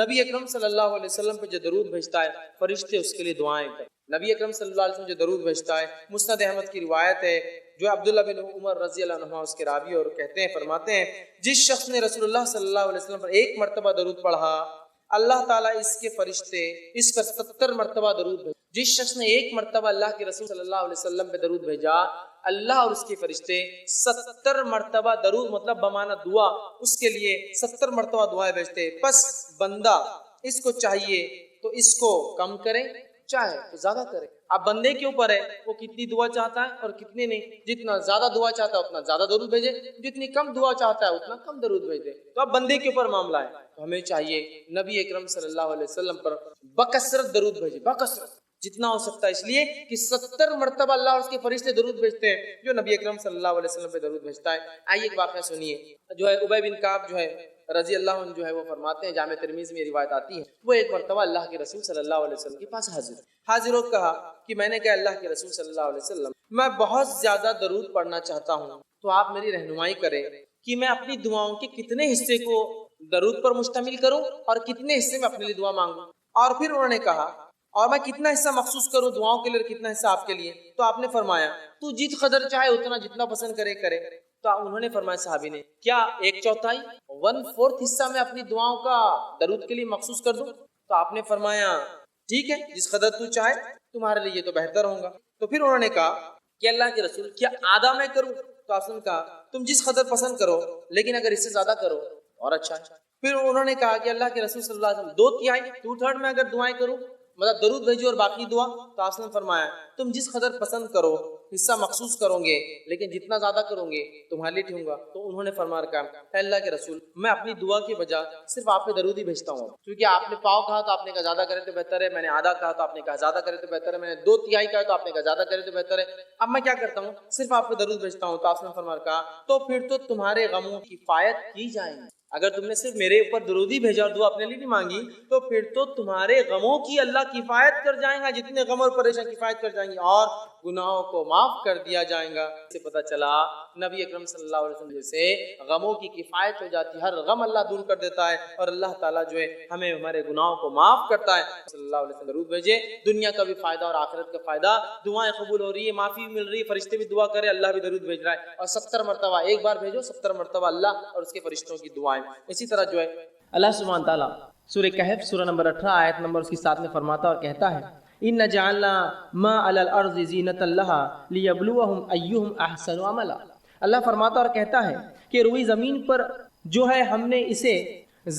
نبی اکرم صلی اللہ علیہ وسلم پہ جو درود بھیجتا ہے فرشتے اس کے لیے دعائیں کرتے ہیں۔ نبی اکرم صلی اللہ علیہ وسلم جو درود بھیجتا ہے، مسند احمد کی روایت ہے جو عبداللہ بن عمر رضی اللہ عنہ اس کے راوی اور کہتے ہیں، فرماتے ہیں جس شخص نے رسول اللہ صلی اللہ علیہ وسلم پر ایک مرتبہ درود پڑھا، اللہ تعالیٰ اس کے فرشتے اس پر 70 مرتبہ درود بھیجا۔ جس شخص نے ایک مرتبہ اللہ کے رسول صلی اللہ علیہ وسلم پہ درود بھیجا، اللہ اور اس کے فرشتے 70 مرتبہ درود مطلب بمعنی دعا اس کے لیے 70 مرتبہ دعائیں بھیجتے۔ پس بندہ اس کو چاہیے تو اس کو کم کرے، چاہے تو زیادہ کرے۔ اب بندے کے اوپر ہے وہ کتنی دعا چاہتا ہے اور کتنی نہیں۔ جتنا زیادہ دعا چاہتا ہے اتنا زیادہ درود بھیجے، جتنی کم دعا چاہتا ہے اتنا کم درود بھیجے۔ تو اب بندے کے اوپر معاملہ ہے، تو ہمیں چاہیے نبی اکرم صلی اللہ علیہ وسلم پر بکثرت درود بھیجے، بکثرت جتنا ہو سکتا ہے، اس لیے کہ 70 مرتبہ اللہ اور اس کے فرشتے درود بھیجتے ہیں جو نبی اکرم صلی اللہ علیہ وسلم پہ درود بھیجتا ہے۔ آئیے ایک واقعہ سنیے، جو ہے ابی بن کعب جو ہے رضی اللہ عنہ جو ہے وہ فرماتے ہیں، جامع ترمذی میں روایت آتی ہے، وہ ایک مرتبہ اللہ کے رسول صلی اللہ علیہ وسلم کے پاس حاضر ہو کہا کہ میں نے کہا اللہ کے رسول صلی اللہ علیہ وسلم میں بہت زیادہ درود پڑھنا چاہتا ہوں، تو آپ میری رہنمائی کریں کہ میں اپنی دعاؤں کے کتنے حصے کو درود پر مشتمل کروں اور کتنے حصے میں اپنے لیے دعا مانگوں۔ اور پھر انہوں نے کہا اور میں کتنا حصہ مخصوص کروں دعاؤں کے لیے اور کتنا حصہ آپ کے لیے؟ تو آپ نے فرمایا تو جت قدر چاہے اتنا، جتنا پسند کرے کرے۔ تو انہوں نے فرمایا صحابی نے، کیا 1/4 1/4 حصہ میں اپنی دعاؤں کا درود کے لیے مخصوص کر دوں؟ تو آپ نے فرمایا ٹھیک ہے، جس قدر تو چاہے، تمہارے لیے یہ تو بہتر ہوگا۔ تو پھر انہوں نے کہا کہ اللہ کے رسول کیا آدھا میں کروں؟ تو آپ نے کہا تم جس قدر پسند کرو، لیکن اگر اس سے زیادہ کرو اور اچھا ہے۔ پھر انہوں نے کہا کہ اللہ کے رسول صلی اللہ علیہ وسلم 2/3 2/3 میں اگر دعائیں کروں، مطلب درود بھیجو اور باقی دعا؟ تو آپ نے فرمایا تم جس قدر پسند کرو حصہ مخصوص کرو گے، لیکن جتنا زیادہ کرو گے تمہارے لیے ٹھیک ہوگا۔ تو انہوں نے فرمایا کہا اے اللہ کے رسول میں اپنی دعا کے بجائے صرف آپ پہ درود ہی بھیجتا ہوں، کیونکہ آپ نے پاؤ کہا تو آپ نے کہا زیادہ کرے تو بہتر ہے، میں نے آدھا کہا تو آپ نے کہا زیادہ کرے تو بہتر ہے، میں نے 2/3 کہا تو آپ نے کہا زیادہ کرے تو بہتر ہے، اب میں کیا کرتا ہوں صرف آپ پہ درود بھیجتا ہوں۔ تو آپ نے فرمایا کہا تو پھر تو تمہارے غموں کی کفایت کی جائے گی، اگر تم نے صرف میرے اوپر درود ہی بھیجا اور دعا اپنے لیے نہیں مانگی تو پھر تو تمہارے غموں کی اللہ کفایت کر جائیں گا، جتنے غم اور پریشان کفایت کر جائیں گی اور گناہوں کو معاف کر دیا جائے گا۔ اس سے پتہ چلا نبی اکرم صلی اللہ علیہ وسلم سے غموں کی کفایت ہو جاتی ہے، ہر غم اللہ دور کر دیتا ہے اور اللہ تعالیٰ جو ہے ہمیں ہمارے گناہوں کو معاف کرتا ہے۔ صلی اللہ علیہ وسلم درود بھیجے، دنیا کا بھی فائدہ اور آخرت کا فائدہ، دعائیں قبول ہو رہی ہے، معافی مل رہی ہے، فرشتے بھی دعا کرے، اللہ بھی درود بھیج رہا ہے، اور 70 مرتبہ ایک بار بھیجو، 70 مرتبہ اللہ اور اس کے فرشتوں کی دعائیں۔ اسی طرح جو ہے اللہ سبحانہ تعالیٰ سورہ کہف سورہ نمبر 18 آیت نمبر اس کی 7 میں فرماتا اور کہتا ہے اِنَّ جَعَلْنَا مَا عَلَى الْأَرْضِ زِينَةً لَهَا لِيَبْلُوَهُمْ أَيُّهُمْ أَحْسَنُ عَمَلًا۔ اللہ فرماتا اور کہتا ہے کہ روئی زمین پر جو ہے ہم نے اسے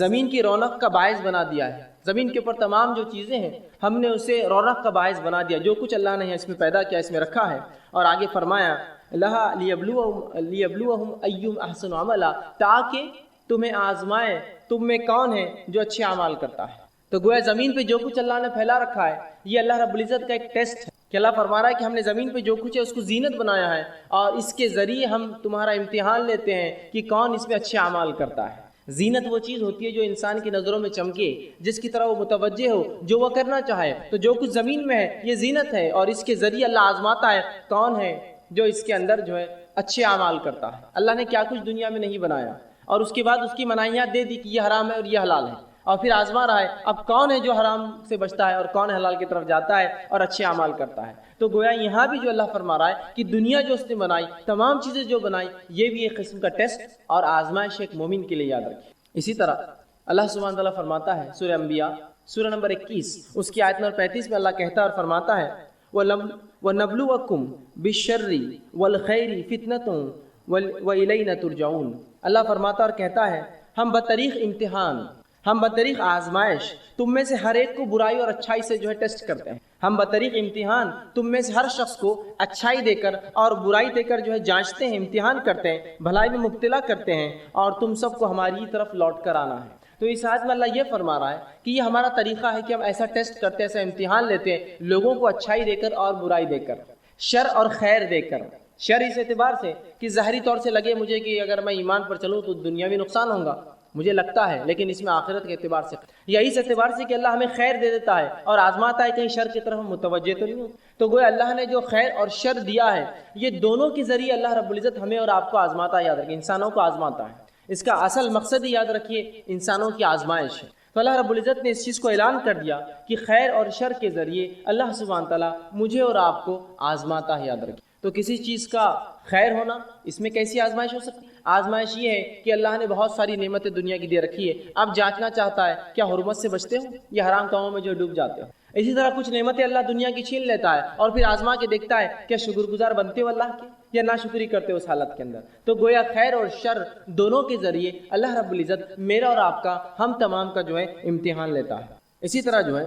زمین کی رونق کا باعث بنا دیا ہے، زمین کے اوپر تمام جو چیزیں ہیں ہم نے اسے رونق کا باعث بنا دیا، جو کچھ اللہ نے اس میں پیدا کیا اس میں رکھا ہے۔ اور آگے فرمایا لَهَا لِيَبْلُوَهُمْ أَيُّهُمْ أَحْسَنُ عَمَلًا، تاکہ تمہیں آزمائے تم میں کون ہے جو اچھے اعمال کرتا ہے۔ تو گویا زمین پہ جو کچھ اللہ نے پھیلا رکھا ہے یہ اللہ رب العزت کا ایک ٹیسٹ ہے کہ اللہ فرما رہا ہے کہ ہم نے زمین پہ جو کچھ ہے اس کو زینت بنایا ہے اور اس کے ذریعے ہم تمہارا امتحان لیتے ہیں کہ کون اس میں اچھے اعمال کرتا ہے۔ زینت وہ چیز ہوتی ہے جو انسان کی نظروں میں چمکے، جس کی طرح وہ متوجہ ہو، جو وہ کرنا چاہے۔ تو جو کچھ زمین میں ہے یہ زینت ہے اور اس کے ذریعے اللہ آزماتا ہے کون ہے جو اس کے اندر جو ہے اچھے اعمال کرتا ہے۔ اللہ نے کیا کچھ دنیا میں نہیں بنایا اور اس کے بعد اس کی مناہیات دے دی کہ یہ حرام ہے اور یہ حلال ہے، اور پھر آزما رہا ہے اب کون ہے جو حرام سے بچتا ہے اور کون حلال کی طرف جاتا ہے اور اچھے اعمال کرتا ہے۔ تو گویا یہاں بھی جو اللہ فرما رہا ہے کہ دنیا جو اس نے بنائی، تمام چیزیں جو بنائی، یہ بھی ایک قسم کا ٹیسٹ اور آزمائش ایک مومن کے لیے یاد رکھیں۔ اسی طرح اللہ سبحانہ تعالیٰ فرماتا ہے سورہ انبیاء سورہ نمبر 21 اس کی آیت نمبر 35 میں اللہ کہتا ہے اور فرماتا ہے وَنَبْلُوَكُمْ بِالشَّرِّ وَالْخَيْرِ فِتْنَةٌ وَإِلَيْنَا تُرْجَعُونَ۔ اللہ فرماتا اور کہتا ہے ہم بطریق امتحان، ہم بطریق آزمائش تم میں سے ہر ایک کو برائی اور اچھائی سے جو ہے ٹیسٹ کرتے ہیں۔ ہم بطریق امتحان تم میں سے ہر شخص کو اچھائی دے کر اور برائی دے کر جو ہے جانچتے ہیں، امتحان کرتے ہیں، بھلائی میں مبتلا کرتے ہیں، اور تم سب کو ہماری طرف لوٹ کر آنا ہے۔ تو اس آیت میں اللہ یہ فرما رہا ہے کہ یہ ہمارا طریقہ ہے کہ ہم ایسا ٹیسٹ کرتے ہیں، ایسا امتحان لیتے ہیں لوگوں کو اچھائی دے کر اور برائی دے کر، شر اور خیر دے کر۔ شر اس اعتبار سے کہ ظاہری طور سے لگے مجھے کہ اگر میں ایمان پر چلوں تو دنیاوی نقصان ہوگا، مجھے لگتا ہے، لیکن اس میں آخرت کے اعتبار سے، یا اس اعتبار سے کہ اللہ ہمیں خیر دے دیتا ہے اور آزماتا ہے کہیں شر کی طرف ہم متوجہ تو نہیں ہوں۔ تو گویا اللہ نے جو خیر اور شر دیا ہے یہ دونوں کے ذریعے اللہ رب العزت ہمیں اور آپ کو آزماتا ہے، یاد رکھیں انسانوں کو آزماتا ہے۔ اس کا اصل مقصد ہی یاد رکھیے انسانوں کی آزمائش ہے۔ تو اللہ رب العزت نے اس چیز کو اعلان کر دیا کہ خیر اور شر کے ذریعے اللہ سبحانہ تعالیٰ مجھے اور آپ کو آزماتا ہے، یاد رکھیں۔ تو کسی چیز کا خیر ہونا، اس میں کیسی آزمائش ہو سکتی؟ آزمائش یہ ہے کہ اللہ نے بہت ساری نعمتیں دنیا کی دے رکھی ہے، اب جانچنا چاہتا ہے کیا حرمت سے بچتے ہو یا حرام کاموں میں جو ڈوب جاتے ہو۔ اسی طرح کچھ نعمتیں اللہ دنیا کی چھین لیتا ہے اور پھر آزما کے دیکھتا ہے کیا شکر گزار بنتے ہو اللہ کے یا ناشکری کرتے ہو اس حالت کے اندر۔ تو گویا خیر اور شر دونوں کے ذریعے اللہ رب العزت میرا اور آپ کا، ہم تمام کا جو ہے امتحان لیتا ہے۔ اسی طرح جو ہے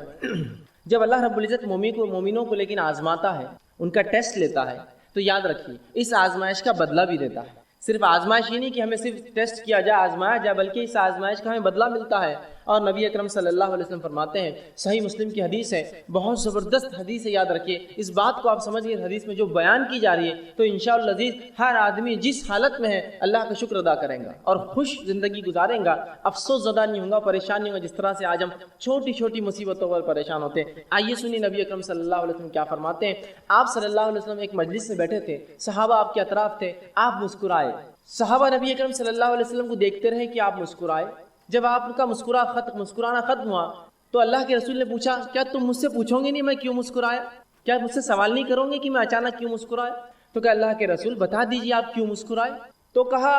جب اللہ رب العزت مومنوں کو لیکن آزماتا ہے، ان کا ٹیسٹ لیتا ہے، تو یاد رکھیے اس آزمائش کا بدلہ بھی دیتا ہے۔ صرف آزمائش ہی نہیں کہ ہمیں صرف ٹیسٹ کیا جائے، آزمایا جائے، بلکہ اس آزمائش کا ہمیں بدلہ ملتا ہے۔ اور نبی اکرم صلی اللہ علیہ وسلم فرماتے ہیں، صحیح مسلم کی حدیث ہے، بہت زبردست حدیث ہے، یاد رکھیے اس بات کو آپ سمجھیے، حدیث میں جو بیان کی جا رہی ہے تو انشاءاللہ العزیز ہر آدمی جس حالت میں ہے اللہ کا شکر ادا کریں گا اور خوش زندگی گزاریں گا، افسوس زدہ نہیں ہوگا، پریشان نہیں ہوگا، جس طرح سے آج ہم چھوٹی چھوٹی مصیبتوں پر پریشان ہوتے ہیں۔ آئیے سنیے نبی اکرم صلی اللہ علیہ وسلم کیا فرماتے ہیں۔ آپ صلی اللہ علیہ وسلم ایک مجلس میں بیٹھے تھے، صحابہ آپ کے اطراف تھے، آپ مسکرائے۔ صحابہ نبی اکرم صلی اللہ علیہ وسلم کو دیکھتے رہے کہ آپ مسکرائے۔ جب آپ کا مسکرانا ختم ہوا تو اللہ کے رسول نے پوچھا، کیا تم مجھ سے پوچھو گے نہیں میں کیوں مسکرایا؟ کیا مجھ سے سوال نہیں کرو گے کہ میں اچانک کیوں مسکرایا؟ تو کہ اللہ کے رسول بتا دیجیے آپ کیوں مسکرائے؟ تو کہا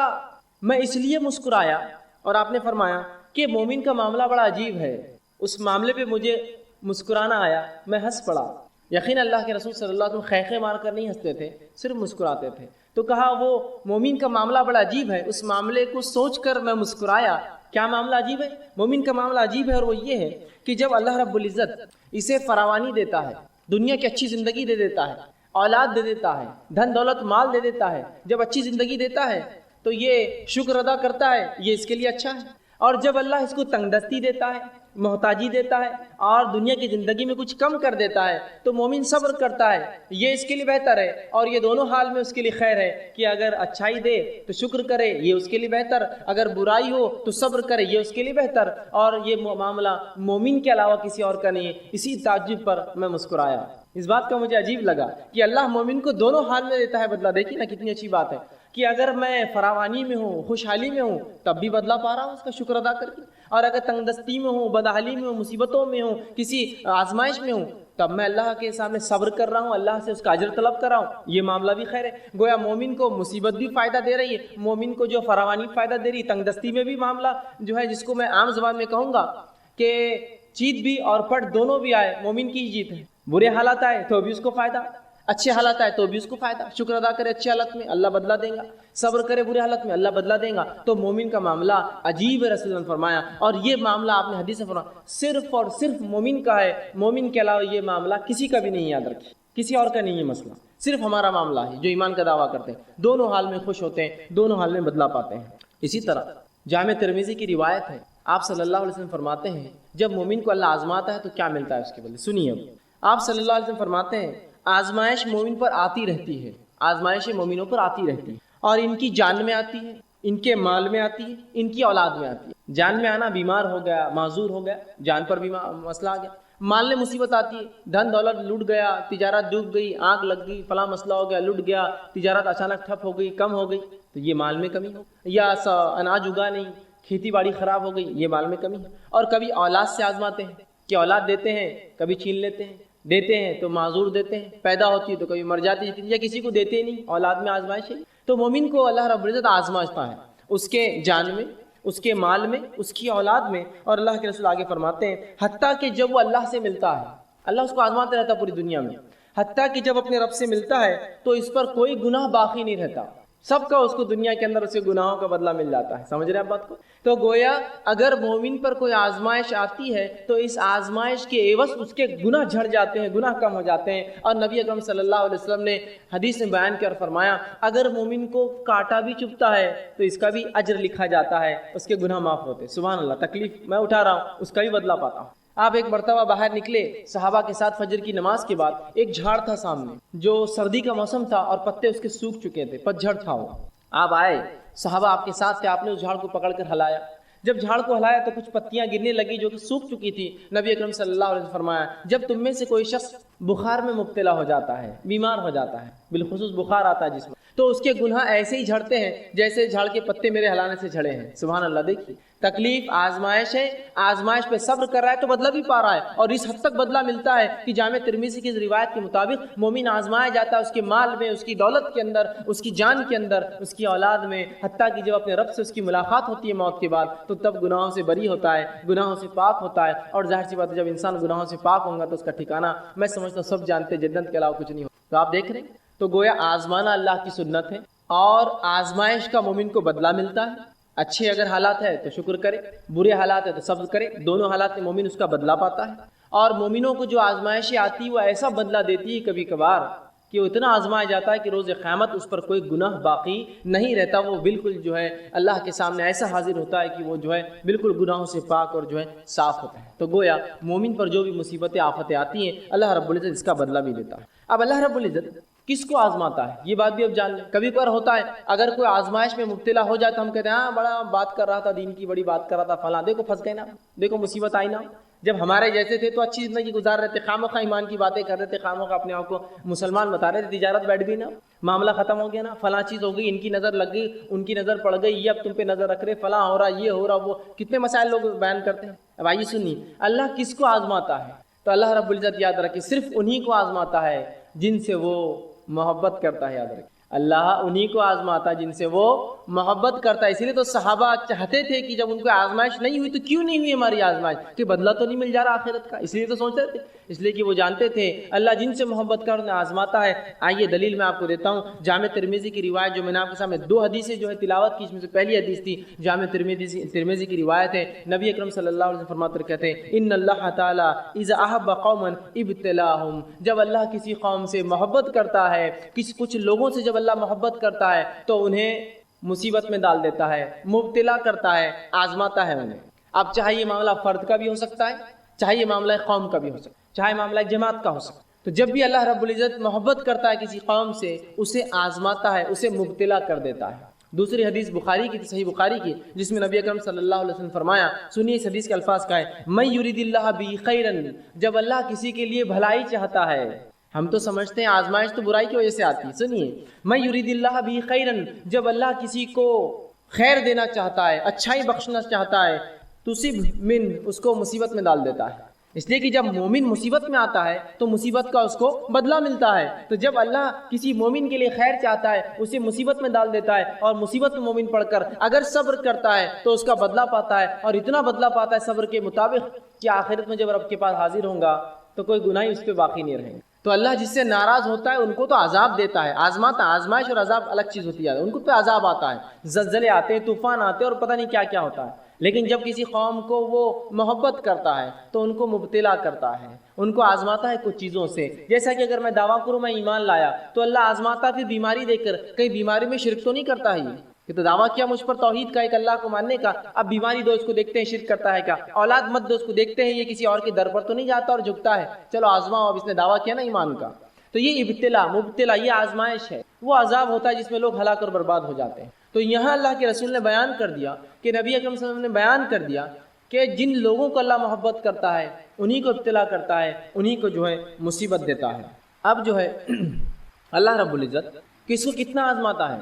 میں اس لیے مسکرایا، اور آپ نے فرمایا کہ مومن کا معاملہ بڑا عجیب ہے، اس معاملے پہ مجھے مسکرانا آیا، میں ہنس پڑا۔ یقین اللہ کے رسول صلی اللہ علیہ وسلم خیخے مار کر نہیں ہنستے تھے، صرف مسکراتے تھے۔ تو کہا وہ مومن کا معاملہ بڑا عجیب ہے، اس معاملے کو سوچ کر میں مسکرایا۔ کیا معاملہ عجیب ہے؟ مومن کا معاملہ عجیب ہے، اور وہ یہ ہے کہ جب اللہ رب العزت اسے فراوانی دیتا ہے، دنیا کی اچھی زندگی دے دیتا ہے، اولاد دے دیتا ہے، دھن دولت مال دے دیتا ہے، جب اچھی زندگی دیتا ہے تو یہ شکر ادا کرتا ہے، یہ اس کے لیے اچھا ہے۔ اور جب اللہ اس کو تنگ دستی دیتا ہے، محتاجی دیتا ہے اور دنیا کی زندگی میں کچھ کم کر دیتا ہے تو مومن صبر کرتا ہے، یہ اس کے لیے بہتر ہے، اور یہ دونوں حال میں اس کے لیے خیر ہے کہ اگر اچھائی دے تو شکر کرے، یہ اس کے لیے بہتر، اگر برائی ہو تو صبر کرے، یہ اس کے لیے بہتر۔ اور یہ معاملہ مومن کے علاوہ کسی اور کا نہیں ہے۔ اسی تعجب پر میں مسکرایا، اس بات کا مجھے عجیب لگا کہ اللہ مومن کو دونوں حال میں دیتا ہے بدلہ۔ دیکھیے نا کتنی اچھی بات ہے کہ اگر میں فراوانی میں ہوں، خوشحالی میں ہوں، تب بھی بدلہ پا رہا ہوں اس کا شکر ادا کر کے، اور اگر تنگ دستی میں ہوں، بدحالی میں ہوں، مصیبتوں میں ہوں، کسی آزمائش میں ہوں، تب میں اللہ کے سامنے صبر کر رہا ہوں، اللہ سے اس کا اجر طلب کر رہا ہوں، یہ معاملہ بھی خیر ہے۔ گویا مومن کو مصیبت بھی فائدہ دے رہی ہے، مومن کو جو فراوانی فائدہ دے رہی ہے، تنگ دستی میں بھی معاملہ جو ہے، جس کو میں عام زبان میں کہوں گا کہ چیت بھی اور پٹ دونوں بھی آئے، مومن کی جیت ہے۔ برے حالات آئے تو بھی اس کو فائدہ، اچھے حالات آئے تو بھی اس کو فائدہ۔ شکر ادا کرے اچھے حالت میں، اللہ بدلہ دے گا، صبر کرے برے حالت میں، اللہ بدلہ دے گا۔ تو مومن کا معاملہ عجیب ہے، رسول اللہ نے فرمایا، اور یہ معاملہ آپ نے حدیث میں فرمایا صرف اور صرف مومن کا ہے، مومن کے علاوہ یہ معاملہ کسی کا بھی نہیں، یاد رکھیں کسی اور کا نہیں، یہ مسئلہ صرف ہمارا معاملہ ہے جو ایمان کا دعویٰ کرتے ہیں، دونوں حال میں خوش ہوتے ہیں، دونوں حال میں بدلہ پاتے ہیں۔ اسی طرح جامع ترمذی کی روایت ہے، آپ صلی اللہ علیہ وسلم فرماتے ہیں جب مومن کو اللہ آزماتا ہے تو کیا ملتا ہے اس کے بدلے، سنیے اب۔ آپ صلی اللہ علیہ وسلم فرماتے ہیں آزمائش مومن پر آتی رہتی ہے، آزمائش مومنوں پر آتی رہتی ہے، اور ان کی جان میں آتی ہے، ان کے مال میں آتی ہے، ان کی اولاد میں آتی ہے۔ جان میں آنا، بیمار ہو گیا، معذور ہو گیا، جان پر بھی مسئلہ آ گیا۔ مال میں مصیبت آتی ہے، دھن دولت لٹ گیا، تجارت ڈوب گئی، آگ لگ گئی، فلاں مسئلہ ہو گیا، لٹ گیا، تجارت اچانک ٹھپ ہو گئی، کم ہو گئی، تو یہ مال میں کمی ہو، یا اناج اگا نہیں، کھیتی باڑی خراب ہو گئی، یہ مال میں کمی ہے۔ اور کبھی اولاد سے آزماتے ہیں کہ اولاد دیتے ہیں کبھی چھین لیتے ہیں، دیتے ہیں تو معذور دیتے ہیں، پیدا ہوتی ہے تو کبھی مر جاتی ہے، یا کسی کو دیتے ہی نہیں، اولاد میں آزمائش ہے۔ تو مومن کو اللہ رب العزت آزمائشتا ہے، اس کے جان میں، اس کے مال میں، اس کی اولاد میں۔ اور اللہ کے رسول آگے فرماتے ہیں حتیٰ کہ جب وہ اللہ سے ملتا ہے، اللہ اس کو آزماتے رہتا پوری دنیا میں، حتیٰ کہ جب اپنے رب سے ملتا ہے تو اس پر کوئی گناہ باقی نہیں رہتا، سب کا اس کو دنیا کے اندر اسے گناہوں کا بدلہ مل جاتا ہے۔ سمجھ رہے ہیں آپ بات کو؟ تو گویا اگر مومن پر کوئی آزمائش آتی ہے تو اس آزمائش کے عوض اس کے گناہ جھڑ جاتے ہیں، گناہ کم ہو جاتے ہیں۔ اور نبی اکرم صلی اللہ علیہ وسلم نے حدیث میں بیان کیا اور فرمایا اگر مومن کو کانٹا بھی چبھتا ہے تو اس کا بھی اجر لکھا جاتا ہے، اس کے گناہ معاف ہوتے ہیں۔ سبحان اللہ، تکلیف میں اٹھا رہا ہوں اس کا بھی بدلہ پاتا ہوں۔ آپ ایک مرتبہ باہر نکلے صحابہ کے ساتھ فجر کی نماز کے بعد، ایک جھاڑ تھا سامنے جو سردی کا موسم تھا اور پتے اس کے سوکھ چکے تھے، پتجھڑ تھا وہ۔ آپ آئے، صحابہ آپ کے ساتھ تھے، آپ نے اس جھاڑ کو پکڑ کر ہلایا۔ جب جھاڑ کو ہلایا تو کچھ پتیاں گرنے لگی جو کہ سوکھ چکی تھی۔ نبی اکرم صلی اللہ علیہ وسلم فرمایا جب تم میں سے کوئی شخص بخار میں مبتلا ہو جاتا ہے، بیمار ہو جاتا ہے، بالخصوص بخار آتا ہے جس میں، تو اس کے گناہ ایسے ہی جھڑتے ہیں جیسے جھاڑ کے پتے میرے ہلانے سے جھڑے ہیں. سبحان اللہ. دیکھیے تکلیف آزمائش ہے، آزمائش پہ صبر کر رہا ہے تو بدلہ بھی پا رہا ہے، اور اس حد تک بدلہ ملتا ہے کہ جامع ترمذی کی روایت کے مطابق مومن آزمایا جاتا ہے اس کے مال میں، اس کی دولت کے اندر، اس کی جان کے اندر، اس کی اولاد میں، حتیٰ کہ جب اپنے رب سے اس کی ملاقات ہوتی ہے موت کے بعد تو تب گناہوں سے بری ہوتا ہے، گناہوں سے پاک ہوتا ہے. اور ظاہر سی بات ہے جب انسان گناہوں سے پاک ہوگا تو اس کا ٹھکانہ میں سمجھتا ہوں سب جانتے ہیں جنت کے علاوہ کچھ نہیں ہوتا. تو آپ دیکھ رہے ہیں تو گویا آزمانا اللہ کی سنت ہے، اور آزمائش کا مومن کو بدلہ ملتا ہے. اچھے اگر حالات ہے تو شکر کرے، برے حالات ہے تو صبر کرے، دونوں حالات میں مومن اس کا بدلہ پاتا ہے. اور مومنوں کو جو آزمائشیں آتی وہ ایسا بدلہ دیتی ہے کبھی کبھار کہ وہ اتنا آزمایا جاتا ہے کہ روز قیامت اس پر کوئی گناہ باقی نہیں رہتا. وہ بالکل جو ہے اللہ کے سامنے ایسا حاضر ہوتا ہے کہ وہ جو ہے بالکل گناہوں سے پاک اور جو ہے صاف ہوتا ہے. تو گویا مومن پر جو بھی مصیبتیں آفتیں آتی ہیں اللہ رب العزت اس کا بدلہ بھی دیتا ہے. اب اللہ رب العزت کس کو آزماتا ہے یہ بات بھی اب جان لیں. کبھی پر ہوتا ہے اگر کوئی آزمائش میں مبتلا ہو جائے تو ہم کہتے ہیں ہاں بڑا بات کر رہا تھا، دین کی بڑی بات کر رہا تھا، فلاں دیکھو پھنس گئے نا، دیکھو مصیبت آئی نا. جب ہمارے جیسے تھے تو اچھی زندگی گزار رہے تھے، خامخواہ ایمان کی باتیں کر رہے تھے، خامخواہ اپنے آپ کو مسلمان بتا رہے تھے، تجارت بیٹھ گئی نا، معاملہ ختم ہو گیا نا، فلاں چیز ہو گئی، ان کی نظر لگ گئی، ان کی نظر پڑ گئی، یہ اب تم پہ نظر رکھ رہے، فلاں ہو رہا، یہ ہو رہا، وہ کتنے مسائل لوگ بیان کرتے ہیں. اب آئیے سنیے اللہ کس کو آزماتا ہے. تو اللہ رب العزت یاد رکھے صرف انہی کو آزماتا ہے جن سے وہ محبت کرتا ہے. یاد رکھیں اللہ انہی کو آزماتا ہے جن سے وہ محبت کرتا ہے. اسی لیے تو صحابہ چاہتے تھے کہ جب ان کو آزمائش نہیں ہوئی تو کیوں نہیں ہوئی ہماری آزمائش، کہ بدلہ تو نہیں مل جا رہا آخرت کا، اس لیے تو سوچتے تھے، اس لیے کہ وہ جانتے تھے اللہ جن سے محبت کر انہیں آزماتا ہے. آئیے دلیل میں آپ کو دیتا ہوں. جامع ترمذی کی روایت جو میں نے آپ کے سامنے دو حدیثیں جو ہے تلاوت کی، اس میں سے پہلی حدیث تھی جامع ترمذی کی روایت ہے. نبی اکرم صلی اللہ علیہ وسلم فرماتے کہتے ہیں ان اللہ تعالی اذا احب قوما ابتلاهم، جب اللہ کسی قوم سے محبت کرتا ہے، کچھ لوگوں سے جب اللہ محبت کرتا ہے تو انہیں مصیبت میں ڈال دیتا ہے، مبتلا کرتا ہے، آزماتا ہے انہیں. اب چاہے یہ معاملہ فرد کا بھی ہو سکتا ہے، چاہے یہ معاملہ قوم کا بھی ہو سکتا ہے، چاہے معاملہ جماعت کا ہو سکتا ہے. تو جب بھی اللہ رب العزت محبت کرتا ہے کسی قوم سے اسے آزماتا ہے، اسے مبتلا کر دیتا ہے. دوسری حدیث بخاری کی، صحیح بخاری کی، جس میں نبی اکرم صلی اللہ علیہ وسلم فرمایا، سنیے اس حدیث کے الفاظ کا ہے من یرید اللہ بہ خیرا، جب اللہ کسی کے لیے بھلائی چاہتا ہے. ہم تو سمجھتے ہیں آزمائش تو برائی کی وجہ سے آتی ہے. سنیے من یرید اللہ بہ خیرا، جب اللہ کسی کو خیر دینا چاہتا ہے، اچھائی بخشنا چاہتا ہے، تصب من، اس کو مصیبت میں ڈال دیتا ہے. اس لیے کہ جب مومن مصیبت میں آتا ہے تو مصیبت کا اس کو بدلہ ملتا ہے. تو جب اللہ کسی مومن کے لیے خیر چاہتا ہے اسے مصیبت میں ڈال دیتا ہے، اور مصیبت میں مومن پڑھ کر اگر صبر کرتا ہے تو اس کا بدلہ پاتا ہے، اور اتنا بدلہ پاتا ہے صبر کے مطابق کہ آخرت میں جب رب کے پاس حاضر ہوں گا تو کوئی گناہ اس پہ باقی نہیں رہیں گے. تو اللہ جس سے ناراض ہوتا ہے ان کو تو عذاب دیتا ہے، آزماتا. آزمائش اور عذاب الگ چیز ہوتی ہے، ان کو پہ عذاب آتا ہے، زلزلے آتے ہیں، طوفان آتے ہیں، اور پتہ نہیں کیا کیا ہوتا ہے. لیکن جب کسی قوم کو وہ محبت کرتا ہے تو ان کو مبتلا کرتا ہے، ان کو آزماتا ہے کچھ چیزوں سے. جیسا کہ اگر میں دعویٰ کروں میں ایمان لایا تو اللہ آزماتا پھر بیماری دے کر، کہیں بیماری میں شرک تو نہیں کرتا ہی، کہ تو دعویٰ کیا مجھ پر توحید کا، ایک اللہ کو ماننے کا، اب بیماری دو، اس کو دیکھتے ہیں شرک کرتا ہے کیا، اولاد مت دو، اس کو دیکھتے ہیں یہ کسی اور کے در پر تو نہیں جاتا اور جھکتا ہے، چلو آزماؤ. اب اس نے دعویٰ کیا نا ایمان کا. تو یہ ابتلا، مبتلا، یہ آزمائش ہے، وہ عذاب ہوتا ہے جس میں لوگ ہلاک اور برباد ہو جاتے ہیں. تو یہاں اللہ کے رسول نے بیان کر دیا کہ نبی اکرم صلی اللہ علیہ وسلم نے بیان کر دیا کہ جن لوگوں کو اللہ محبت کرتا ہے انہی کو ابتلا کرتا ہے، انہی کو جو ہے مصیبت دیتا ہے. اب جو ہے اللہ رب العزت کس کو کتنا آزماتا ہے.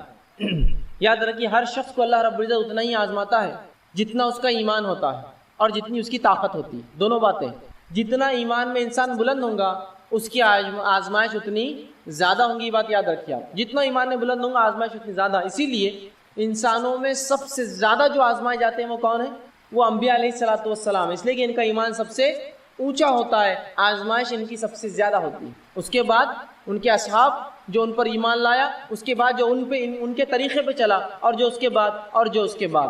یاد رکھیے ہر شخص کو اللہ رب العزت اتنا ہی آزماتا ہے جتنا اس کا ایمان ہوتا ہے اور جتنی اس کی طاقت ہوتی ہے. دونوں باتیں، جتنا ایمان میں انسان بلند ہوگا اس کی آزمائش اتنی زیادہ ہوں گی. یہ بات یاد رکھیے آپ، جتنا ایمان میں بلند ہوں گا آزمائش اتنی زیادہ. اسی لیے انسانوں میں سب سے زیادہ جو آزمائے جاتے ہیں وہ کون ہیں؟ وہ انبیاء علیہ الصلوۃ والسلام. اس لیے کہ ان کا ایمان سب سے اونچا ہوتا ہے، آزمائش ان کی سب سے زیادہ ہوتی ہے. اس کے بعد ان کے اصحاب جو ان پر ایمان لایا، اس کے بعد جو ان کے طریقے پہ چلا، اور جو اس کے بعد اور جو اس کے بعد.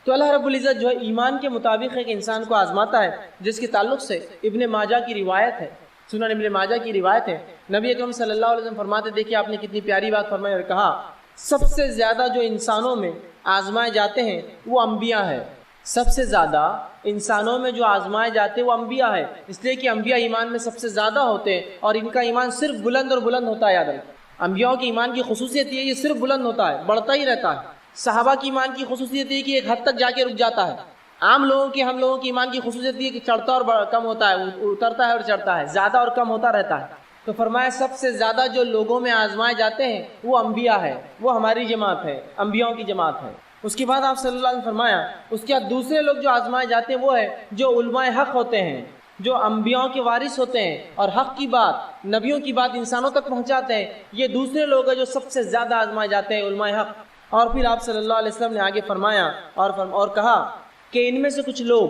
تو اللہ رب العزت جو ہے ایمان کے مطابق ایک انسان کو آزماتا ہے، جس کے تعلق سے ابن ماجہ کی روایت ہے، سنن ابن ماجہ کی روایت ہے. نبی اکرم صلی اللہ علیہ وسلم فرماتے، دیکھیے آپ نے کتنی پیاری بات فرمائی اور کہا سب سے زیادہ جو انسانوں میں آزمائے جاتے ہیں وہ انبیاء ہے. سب سے زیادہ انسانوں میں جو آزمائے جاتے ہیں وہ انبیاء ہے، اس لیے کہ انبیاء ایمان میں سب سے زیادہ ہوتے ہیں اور ان کا ایمان صرف بلند اور بلند ہوتا ہے. یاد رکھیں انبیاء کی ایمان کی خصوصیت یہ ہے، یہ صرف بلند ہوتا ہے، بڑھتا ہی رہتا ہے. صحابہ کی ایمان کی خصوصیت یہ کہ ایک حد تک جا کے رک جاتا ہے. عام لوگوں کی، ہم لوگوں کی ایمان کی خصوصیت یہ کہ چڑھتا اور کم ہوتا ہے، اترتا ہے اور چڑھتا ہے، زیادہ اور کم ہوتا رہتا ہے. تو فرمایا سب سے زیادہ جو لوگوں میں آزمائے جاتے ہیں وہ انبیاء ہے، وہ ہماری جماعت ہے، انبیاؤں کی جماعت ہے۔ اس کے بعد آپ صلی اللہ علیہ وسلم فرمایا اس کے بعد دوسرے لوگ جو آزمائے جاتے ہیں وہ ہے جو علماء حق ہوتے ہیں، جو انبیاؤں کے وارث ہوتے ہیں اور حق کی بات، نبیوں کی بات انسانوں تک پہنچاتے ہیں، یہ دوسرے لوگ ہیں جو سب سے زیادہ آزمائے جاتے ہیں، علماء حق۔ اور پھر آپ صلی اللہ علیہ وسلم نے آگے فرمایا اور کہا کہ ان میں سے کچھ لوگ،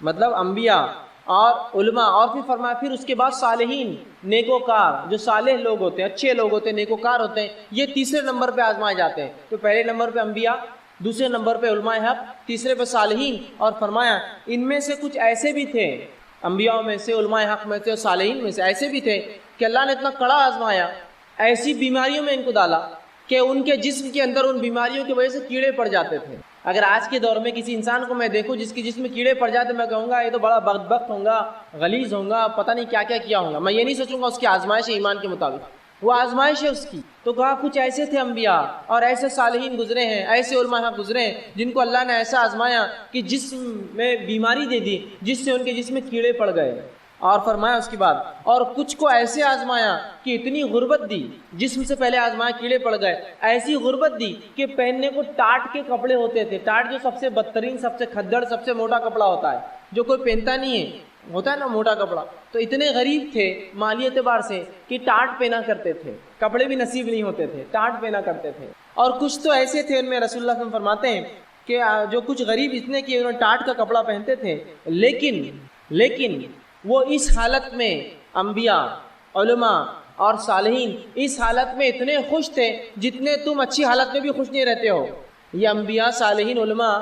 مطلب انبیاء اور علماء، اور پھر فرمایا پھر اس کے بعد صالحین، نیکوکار، جو صالح لوگ ہوتے ہیں، اچھے لوگ ہوتے ہیں، نیکوکار ہوتے ہیں، یہ تیسرے نمبر پہ آزمائے جاتے ہیں۔ تو پہلے نمبر پہ انبیاء، دوسرے نمبر پہ علماء حق، تیسرے پہ صالحین، اور فرمایا ان میں سے کچھ ایسے بھی تھے، انبیاء میں سے، علماء حق میں سے اور صالحین میں سے ایسے بھی تھے کہ اللہ نے اتنا کڑا آزمایا، ایسی بیماریوں میں ان کو ڈالا کہ ان کے جسم کے اندر ان بیماریوں کی وجہ سے کیڑے پڑ جاتے تھے۔ اگر آج کے دور میں کسی انسان کو میں دیکھوں جس کے جسم میں کیڑے پڑ جاتے، میں کہوں گا یہ تو بڑا بدبخت ہوگا، غلیظ ہوگا، پتہ نہیں کیا کیا کیا ہوگا۔ میں یہ نہیں سوچوں گا اس کی آزمائش ہے ایمان کے مطابق، وہ آزمائش ہے اس کی۔ تو کہا کچھ ایسے تھے انبیاء اور ایسے صالحین گزرے ہیں، ایسے علماء گزرے ہیں جن کو اللہ نے ایسا آزمایا کہ جسم میں بیماری دے دی جس سے ان کے جسم میں کیڑے پڑ گئے۔ اور فرمایا اس کے بعد اور کچھ کو ایسے آزمایا کہ اتنی غربت دی، جسم سے پہلے آزمایا کیڑے پڑ گئے، ایسی غربت دی کہ پہننے کو ٹاٹ کے کپڑے ہوتے تھے۔ ٹاٹ جو سب سے بدترین، سب سے کھدڑ، سب سے موٹا کپڑا ہوتا ہے جو کوئی پہنتا نہیں ہے، ہوتا ہے نا موٹا کپڑا، تو اتنے غریب تھے مالی اعتبار سے کہ ٹاٹ پہنا کرتے تھے، کپڑے بھی نصیب نہیں ہوتے تھے، ٹاٹ پہنا کرتے تھے۔ اور کچھ تو ایسے تھے، ان میں رسول اللہ صلی اللہ علیہ وسلم فرماتے ہیں کہ جو کچھ غریب اتنے کہ انہوں نے ٹاٹ کا کپڑا پہنتے تھے، لیکن وہ اس حالت میں انبیاء، علماء اور صالحین اس حالت میں اتنے خوش تھے جتنے تم اچھی حالت میں بھی خوش نہیں رہتے ہو۔ یہ انبیاء، صالحین، علماء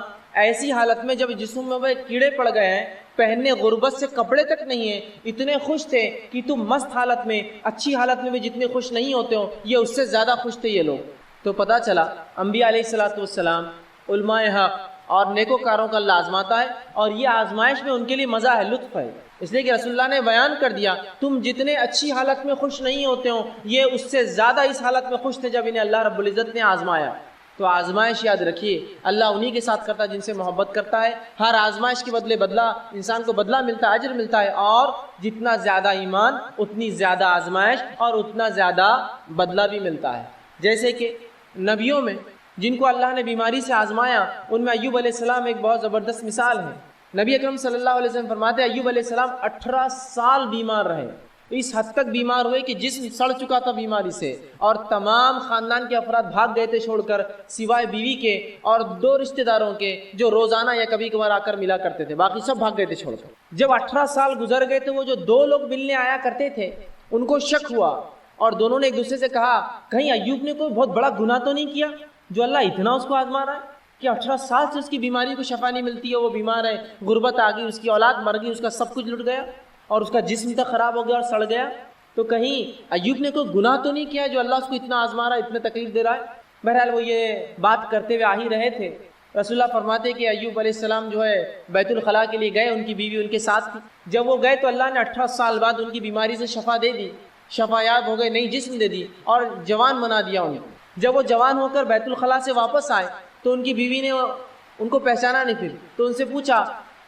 ایسی حالت میں جب جسم میں وہ کیڑے پڑ گئے ہیں، پہننے غربت سے کپڑے تک نہیں ہیں، اتنے خوش تھے کہ تم مست حالت میں، اچھی حالت میں بھی جتنے خوش نہیں ہوتے ہو، یہ اس سے زیادہ خوش تھے یہ لوگ۔ تو پتہ چلا انبیاء علیہ الصلوۃ والسلام، علماء حق اور نیکوکاروں کا اللہ آزماتا ہے، اور یہ آزمائش میں ان کے لیے مزہ ہے، لطف ہے، اس لیے کہ رسول اللہ نے بیان کر دیا تم جتنے اچھی حالت میں خوش نہیں ہوتے ہو، یہ اس سے زیادہ اس حالت میں خوش تھے جب انہیں اللہ رب العزت نے آزمایا۔ تو آزمائش یاد رکھیے اللہ انہی کے ساتھ کرتا ہے جن سے محبت کرتا ہے۔ ہر آزمائش کے بدلے بدلہ انسان کو بدلہ ملتا ہے، اجر ملتا ہے، اور جتنا زیادہ ایمان اتنی زیادہ آزمائش اور اتنا زیادہ بدلہ بھی ملتا ہے۔ جیسے کہ نبیوں میں جن کو اللہ نے بیماری سے آزمایا، ان میں ایوب علیہ السلام ایک بہت زبردست مثال ہے۔ نبی اکرم صلی اللہ علیہ وسلم فرماتے ہیں ایوب علیہ السلام 18 سال بیمار رہے، اس حد تک بیمار ہوئے کہ جسم سڑ چکا تھا بیماری سے، اور تمام خاندان کے افراد بھاگ گئے تھے چھوڑ کر، سوائے بیوی کے اور 2 رشتہ داروں کے جو روزانہ یا کبھی کبھار آ کر ملا کرتے تھے، باقی سب بھاگ گئے تھے چھوڑ کر۔ جب 18 سال گزر گئے تو وہ جو 2 لوگ ملنے آیا کرتے تھے ان کو شک ہوا، اور دونوں نے ایک دوسرے سے کہا کہیں ایوب نے کوئی بہت بڑا گناہ تو نہیں کیا جو اللہ اتنا اس کو آزما رہا ہے کہ 18 سال سے اس کی بیماری کو شفا نہیں ملتی ہے، وہ بیمار ہے، غربت آ گئی، اس کی اولاد مر گئی، اس کا سب کچھ لٹ گیا اور اس کا جسم تک خراب ہو گیا اور سڑ گیا، تو کہیں ایوب نے کوئی گناہ تو نہیں کیا جو اللہ اس کو اتنا آزما رہا ہے، اتنے تکلیف دے رہا ہے؟ بہرحال وہ یہ بات کرتے ہوئے آ ہی رہے تھے۔ رسول اللہ فرماتے کہ ایوب علیہ السلام جو ہے بیت الخلاء کے لیے گئے، ان کی بیوی ان کے ساتھ تھی۔ جب وہ گئے تو اللہ نے 18 سال بعد ان کی بیماری سے شفا دے دی، شفا یاب ہو گئے، نئی جسم دے دی اور جوان بنا دیا ان کو۔ جب وہ جوان ہو کر بیت الخلاء سے واپس آئے تو ان کی بیوی نے ان کو پہچانا نہیں، پھر تو ان سے پوچھا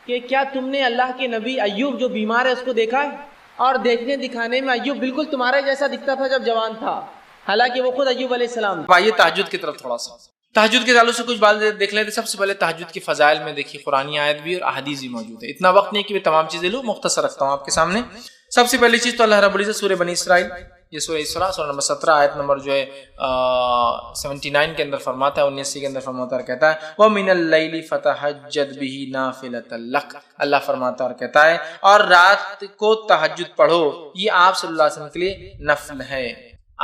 کہ کیا تم نے اللہ کے نبی ایوب جو بیمار ہے اس کو دیکھا ہے؟ اور دیکھنے دکھانے میں ایوب بالکل تمہارے جیسا دکھتا تھا جب جوان تھا، حالانکہ وہ خود ایوب علیہ السلام۔ آئیے تہجد کی طرف تھوڑا سا، تہجد کے تعلق سے کچھ بات دیکھ لیتے۔ سب سے پہلے تہجد کی فضائل میں دیکھیے قرآنی آیت بھی اور احادیث بھی موجود ہے، اتنا وقت نہیں کہ میں تمام چیزیں لوں، مختصر رکھتا ہوں آپ کے سامنے۔ سب سے پہلی چیز تو اللہ رب العزت سورہ بنی اسرائیل، یہ سورہ اسراء سورہ نمبر 17 آیت نمبر جو ہے 79 کے اندر فرماتا ہے، 79 کے اندر فرماتا ہے، کہتا ہے وَمِنَ اللَّيْلِ فَتَهَجَّدْ بِهِ نَافِلَةً لَكَ، اللہ فرماتا اور کہتا ہے اور رات کو تہجد پڑھو، یہ آپ صلی اللہ علیہ وسلم کے لیے نفل ہے،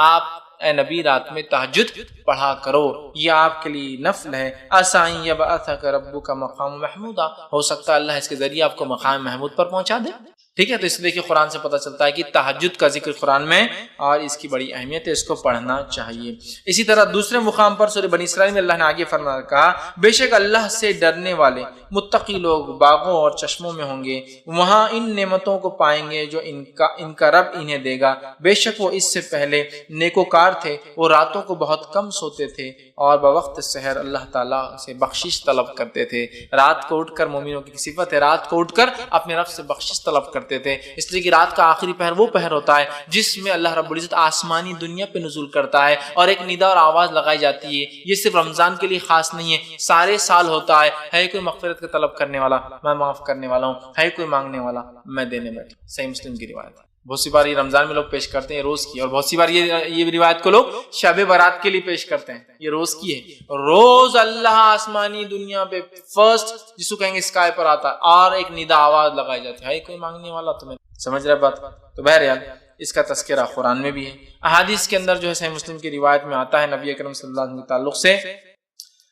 آپ اے نبی رات میں تہجد پڑھا کرو، یہ آپ کے لیے نفل ہے۔ عَسَىٰ أَن يَبْعَثَكَ رَبُّكَ مَقَامًا مَحْمُودًا، ہو سکتا ہے اللہ اس کے ذریعے آپ کو مقام محمود پر پہنچا دے، ٹھیک ہے؟ تو اس لیے کہ قرآن سے پتہ چلتا ہے کہ تہجد کا ذکر قرآن میں اور اس کی بڑی اہمیت ہے، اس کو پڑھنا چاہیے۔ اسی طرح دوسرے مقام پر سورہ بنی اسرائیل میں اللہ نے آگے فرمایا، کہا بے شک اللہ سے ڈرنے والے متقی لوگ باغوں اور چشموں میں ہوں گے، وہاں ان نعمتوں کو پائیں گے جو ان کا رب انہیں دے گا، بے شک وہ اس سے پہلے نیکوکار تھے، وہ راتوں کو بہت کم سوتے تھے اور بوقت سحر اللہ تعالیٰ سے بخشش طلب کرتے تھے۔ رات کو اٹھ کر، مومنوں کی صفت ہے رات کو اٹھ کر اپنے رب سے بخشش طلب کرتے کرتے تھے، اس لیے کہ رات کا آخری پہر وہ پہر ہوتا ہے جس میں اللہ رب العزت آسمانی دنیا پہ نزول کرتا ہے اور ایک ندا اور آواز لگائی جاتی ہے. یہ صرف رمضان کے لیے خاص نہیں ہے، سارے سال ہوتا ہے کوئی مغفرت کا طلب کرنے والا میں معاف کرنے والا ہوں، ہے کوئی مانگنے والا میں دینے بیٹھا. صحیح مسلم کی روایت ہے. بہت سی بار یہ رمضان میں لوگ پیش کرتے ہیں روز کی، اور بہت سی بار یہ روایت کو لوگ شب برات کے لیے پیش کرتے ہیں. یہ روز کی ہے. روز اللہ آسمانی دنیا پہ فرسٹ جس کو کہیں گے اسکائی پر آتا ہے اور ایک ندا آواز لگائی جاتی ہے کوئی مانگنے والا. تمہیں سمجھ رہے بات؟ تو بہرحال اس کا تذکرہ قرآن میں بھی ہے. احادیث کے اندر جو ہے صحیح مسلم کی روایت میں آتا ہے نبی اکرم صلی اللہ علیہ وسلم کے تعلق سے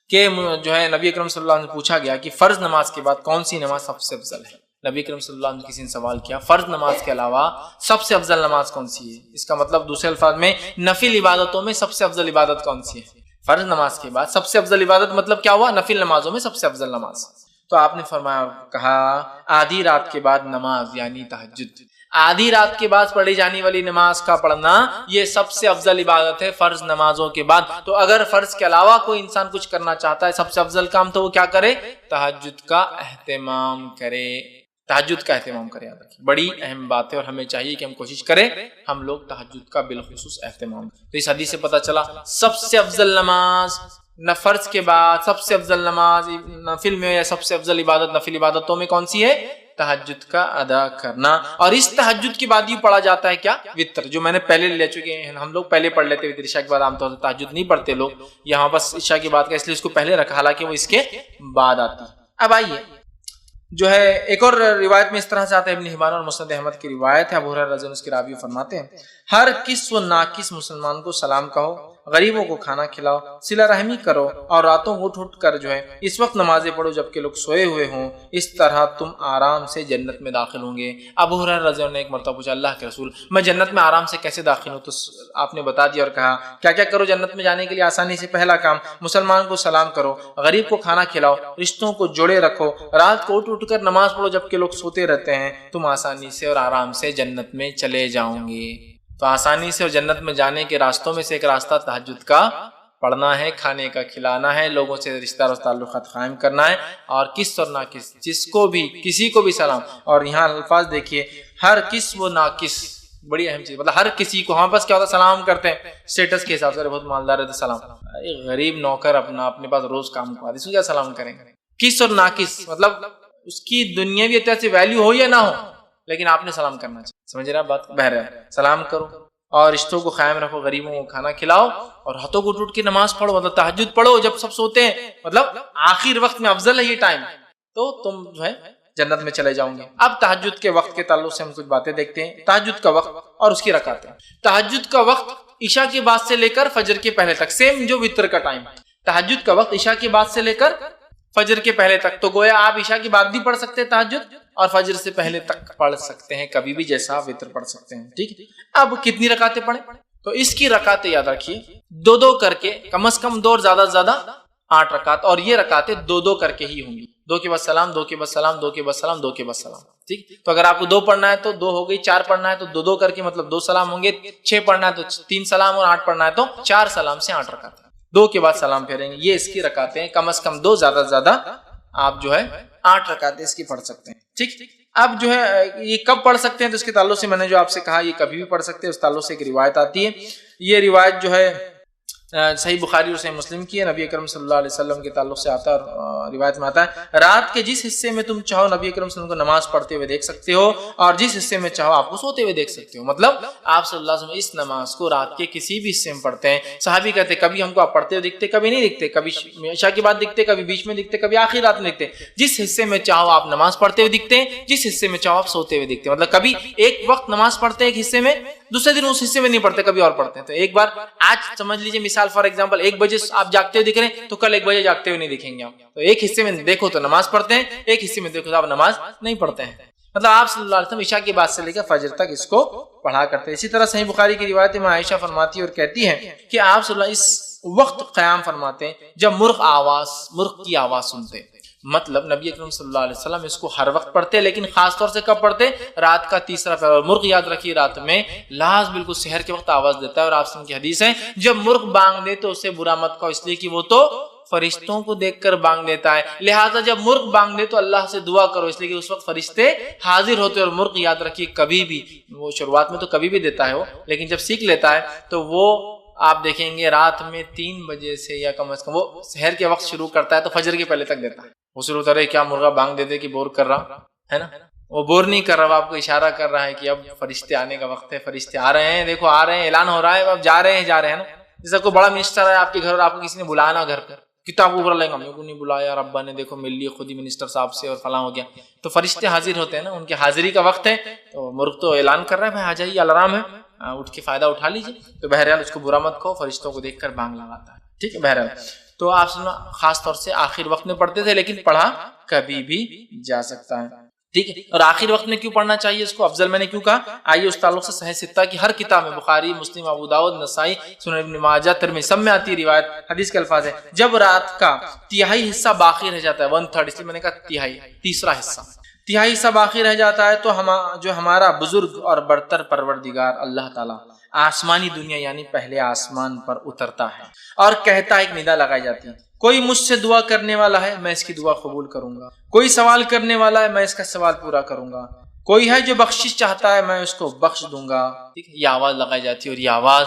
کہ جو ہے نبی اکرم صلی اللہ علیہ وسلم سے پوچھا گیا کہ فرض نماز کے بعد کون سی نماز سب سے افضل ہے. نبی اکرم صلی اللہ علیہ وسلم کسی نے سوال کیا فرض نماز کے علاوہ سب سے افضل نماز کون سی ہے. اس کا مطلب دوسرے الفاظ میں نفل عبادتوں میں سب سے افضل عبادت کون سی ہے. فرض نماز کے بعد سب سے افضل عبادت مطلب کیا ہوا؟ نفل نمازوں میں سب سے افضل نماز. تو آپ نے فرمایا کہا آدھی رات کے بعد نماز یعنی تہجد. آدھی رات کے بعد پڑھی جانے والی نماز کا پڑھنا یہ سب سے افضل عبادت ہے فرض نمازوں کے بعد. تو اگر فرض کے علاوہ کوئی انسان کچھ کرنا چاہتا ہے سب سے افضل کام تو وہ کیا کرے؟ تہجد کا اہتمام کرے. تہجد کا اہتمام کرے. یاد رکھیے بڑی اہم بات ہے اور ہمیں چاہیے کہ ہم کوشش کریں ہم لوگ تہجد کا بالخصوص اہتمام. تو اس حدیث سے پتہ چلا سب سے افضل نماز نہ فرض کے بعد سب سے افضل نماز نفل میں یا سب سے افضل عبادت نفل عبادتوں میں کون سی ہے؟ تہجد کا ادا کرنا. اور اس تہجد کے بعد یہ پڑھا جاتا ہے کیا؟ وتر، جو میں نے پہلے لے چکے ہیں. ہم لوگ پہلے پڑھ لیتے وتر عشاء کے بعد. عام طور سے تہجد نہیں پڑھتے لوگ، یہاں بس عشاء کی بات کا اس لیے اس کو پہلے رکھا حالانکہ وہ اس کے بعد آتی. اب آئیے جو ہے ایک اور روایت میں اس طرح سے آتا ہے ابن حبان اور مسند احمد کی روایت ہے. ابو ہریرہ رضی اللہ عنہ اس کی راوی فرماتے ہیں ہر کس و ناکس مسلمان کو سلام کہو، غریبوں کو کھانا کھلاؤ، صلہ رحمی کرو اور راتوں اٹھ اٹھ کر جو ہے اس وقت نمازیں پڑھو جبکہ لوگ سوئے ہوئے ہوں. اس طرح تم آرام سے جنت میں داخل ہوں گے. ابو ہریرہ رضی اللہ عنہ نے ایک مرتبہ پوچھا اللہ کے رسول میں جنت میں آرام سے کیسے داخل ہوں؟ تو آپ نے بتا دیا اور کہا کیا کیا کرو جنت میں جانے کے لیے آسانی سے. پہلا کام مسلمان کو سلام کرو، غریب کو کھانا کھلاؤ، رشتوں کو جوڑے رکھو، رات کو اٹھ اٹھ کر نماز پڑھو جبکہ لوگ سوتے رہتے ہیں. تم آسانی سے اور آرام سے جنت میں چلے جاؤں گے. تو آسانی سے اور جنت میں جانے کے راستوں میں سے ایک راستہ تہجد کا پڑھنا ہے، کھانے کا کھلانا ہے، لوگوں سے رشتہ اور تعلقات قائم کرنا ہے، اور کس اور ناکس جس کو بھی کسی کو بھی سلام. اور یہاں الفاظ دیکھیے ہر کس و ناکس، بڑی اہم چیز. مطلب ہر کسی کو ہم بس کیا ہوتا ہے سلام کرتے ہیں اسٹیٹس کے حساب سے. بہت مالدار ہے تو سلام. غریب نوکر اپنے پاس روز کام کروا اس کو کیا سلام کریں گے؟ کس اور ناکس مطلب اس کی دنیاوی اعتبار سے ویلیو ہو یا نہ ہو لیکن آپ نے سلام کرنا چاہیے. سمجھ رہے آپ بات؟ بہرحال سلام کرو اور رشتوں کو قائم رکھو، غریبوں کو کھانا کھلاؤ اور ہاتھوں کو اٹھ کے نماز پڑھو. مطلب تہجد پڑھو جب سب سوتے ہیں، مطلب آخر وقت میں افضل ہے یہ ٹائم. تو تم جو ہے جنت میں چلے جاؤں گے. اب تہجد کے وقت کے تعلق سے ہم کچھ باتیں دیکھتے ہیں. تہجد کا وقت اور اس کی رکعتیں. تہجد کا وقت عشاء کے بعد سے لے کر فجر کے پہلے تک، سیم جو وتر کا ٹائم. تہجد کا وقت عشاء کے بعد سے لے کر فجر کے پہلے تک. تو گویا آپ عشاء کی بعد بھی پڑھ سکتے ہیں تہجد اور فجر سے پہلے تک پڑھ سکتے ہیں کبھی بھی جیسا وتر پڑھ سکتے ہیں. ٹھیک ہے. اب کتنی رکعتیں پڑھیں؟ تو اس کی رکعتیں یاد رکھیے دو کر کے، کم از کم 2 اور زیادہ سے زیادہ 8 رکعت. اور یہ رکعتیں 2 کر کے ہی ہوں گی. 2 کے بعد سلام، 2 کے بعد سلام، 2 کے بعد سلام، 2 کے بعد سلام. ٹھیک. تو اگر آپ کو 2 پڑھنا ہے تو 2 ہو گئی، 4 پڑھنا ہے تو 2 کر کے مطلب 2 سلام ہوں گے، 6 پڑھنا ہے تو 3 سلام اور 8 پڑھنا ہے تو 4 سلام سے 8 رکعت. 2 کے بعد سلام پھیریں گے. یہ اس کی رکعتیں کم از کم 2، زیادہ سے زیادہ آپ جو ہے 8 رکعتیں اس کی پڑھ سکتے ہیں. ٹھیک. اب جو ہے یہ کب پڑھ سکتے ہیں؟ تو اس کے تعلق سے میں نے جو آپ سے کہا یہ کبھی بھی پڑھ سکتے ہیں. اس تعلق سے ایک روایت آتی ہے. یہ روایت جو ہے صحیح بخاری اور صحیح مسلم کی ہے. نبی اکرم صلی اللہ علیہ وسلم کے تعلق سے آتا ہے اور روایت میں آتا ہے رات کے جس حصے میں تم چاہو نبی اکرم صلی اللہ علیہ وسلم کو نماز پڑھتے ہوئے دیکھ سکتے ہو اور جس حصے میں چاہو آپ کو سوتے ہوئے دیکھ سکتے ہو. مطلب آپ صلی اللہ علیہ وسلم اس نماز کو رات کے کسی بھی حصے میں پڑھتے ہیں. صحابی کہتے کبھی ہم کو آپ پڑھتے ہوئے دکھتے، کبھی نہیں دکھتے، کبھی عشاء کی بات دکھتے، کبھی بیچ میں دکھتے، کبھی آخری رات میں دکھتے. جس حصے میں چاہو آپ نماز پڑھتے ہوئے دکھتے ہیں، جس حصے میں چاہو آپ سوتے ہوئے دکھتے ہیں. مطلب کبھی ایک وقت نماز پڑھتے ہیں ایک حصے میں، دوسرے دن اس حصے میں نہیں پڑھتے، کبھی اور پڑھتے ہیں. تو ایک بار آج سمجھ لیجیے مثال فار ایگزامپل 1 بجے آپ جاگتے ہوئے دکھ رہے ہیں تو کل 1 بجے جاگتے ہوئے نہیں دکھیں گے آپ. تو ایک حصے میں دیکھو تو نماز پڑھتے ہیں، ایک حصے میں دیکھو تو آپ نماز نہیں پڑھتے ہیں. مطلب آپ صلی اللہ علیہ وسلم عشاء کے بعد سے لے کر فجر تک اس کو پڑھا کرتے ہیں. اسی طرح صحیح بخاری کی روایت میں عائشہ فرماتی اور کہتی ہیں کہ آپ صلی اللہ علیہ وسلم اس وقت قیام فرماتے ہیں جب مرغ کی آواز سنتے. مطلب نبی اکرم صلی اللہ علیہ وسلم اس کو ہر وقت پڑھتے، لیکن خاص طور سے کب پڑھتے؟ رات کا تیسرا پہر. اور مرغ یاد رکھیے رات میں لاز بالکل سحر کے وقت آواز دیتا ہے. اور آپ سے کی حدیث ہے جب مرغ بانگ دے تو اسے برا مت کہو، اس لیے کہ وہ تو فرشتوں کو دیکھ کر بانگ دیتا ہے. لہٰذا جب مرغ بانگ دے تو اللہ سے دعا کرو، اس لیے کہ اس وقت فرشتے حاضر ہوتے. اور مرغ یاد رکھیے کبھی بھی، وہ شروعات میں تو کبھی بھی دیتا ہے وہ، لیکن جب سیکھ لیتا ہے تو وہ آپ دیکھیں گے رات میں 3 بجے سے یا کم از کم وہ سحر کے وقت شروع کرتا ہے تو فجر کے پہلے تک دیتا ہے. وہ شروع ہوتا ہے کیا مرغا بانگ دے دے کہ بور کر رہا ہے نا، وہ بور نہیں کر رہا، وہ آپ کو اشارہ کر رہا ہے کہ اب فرشتے آنے کا وقت ہے، فرشتے آ رہے ہیں، دیکھو آ رہے ہیں، اعلان ہو رہا ہے، اب جا رہے ہیں نا. جیسا کوئی بڑا منسٹر ہے آپ کے گھر اور آپ کو کسی نے بلایا نا گھر پہ، کتاب اوپر لیں گے، ہم کو نہیں بلایا، ربا نے دیکھو مل لی خود ہی منسٹر صاحب سے اور فلاں ہو گیا. تو فرشتے حاضر ہوتے ہیں نا، ان کی حاضری کا وقت ہے. تو مرغ تو اعلان کر رہا ہے بھائی آ جائیے، الارم ہے، اٹھ کے فائدہ اٹھا لیجیے. تو بہرحال اس کو برا مت کہو، فرشتوں کو دیکھ کر بانگ لگاتا ہے. ٹھیک ہے. بہرحال تو آپ سننا خاص طور سے آخر وقت میں پڑھتے تھے، لیکن پڑھا کبھی بھی جا سکتا ہے. ٹھیک ہے. اور آخر وقت میں کیوں پڑھنا چاہیے اس کو افضل میں نے کیوں کہا؟ آئیے اس تعلق سے صحیح ستہ کی ہر کتاب میں، بخاری، مسلم، ابو داؤد، نسائی، سنن ابن ماجہ، ترمذی، سب میں آتی ہے روایت. حدیث کے الفاظ ہیں جب رات کا تہائی حصہ باقی رہ جاتا ہے، 1/3، اس لیے میں نے کہا تہائی، تیسرا حصہ، تہائی حصہ باقی رہ جاتا ہے تو جو ہمارا بزرگ اور برتر پروردگار اللہ تعالیٰ آسمانی دنیا یعنی پہلے آسمان پر اترتا ہے اور کہتا ہے، ایک ندا لگائی جاتی ہے، کوئی مجھ سے دعا کرنے والا ہے میں اس کی دعا قبول کروں گا، کوئی سوال کرنے والا ہے میں اس کا سوال پورا کروں گا، کوئی ہے جو بخشش چاہتا ہے میں اس کو بخش دوں گا. ٹھیک ہے. یہ آواز لگائی جاتی ہے اور یہ آواز